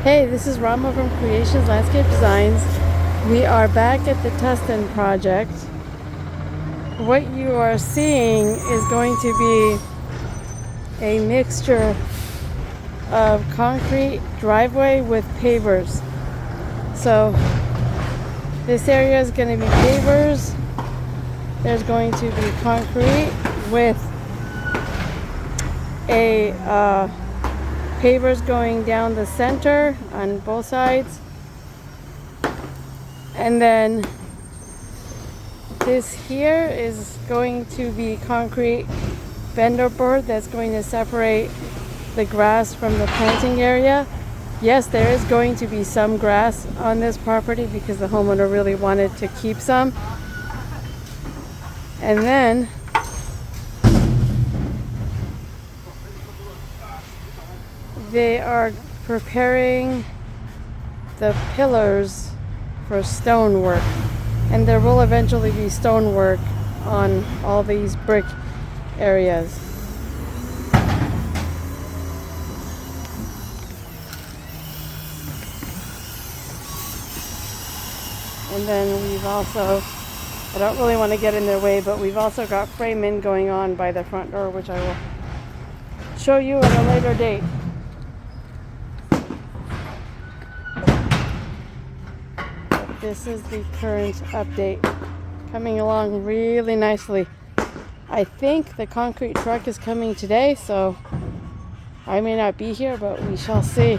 Hey, this is Rama from Creations Landscape Designs. We are back at the Tustin project. What you are seeing is going to be a mixture of concrete driveway with pavers. So this area is going to be pavers. There's going to be concrete with a pavers going down the center on both sides, and then this here is going to be concrete fender board that's going to separate the grass from the planting area. Yes, there is going to be some grass on this property because the homeowner really wanted to keep some. And then they are preparing the pillars for stonework, and there will eventually be stonework on all these brick areas. And then we've also, I don't really want to get in their way, but we've also got frame-in going on by the front door, which I will show you at a later date. This is the current update, coming along really nicely. I think the concrete truck is coming today, so I may not be here, but we shall see.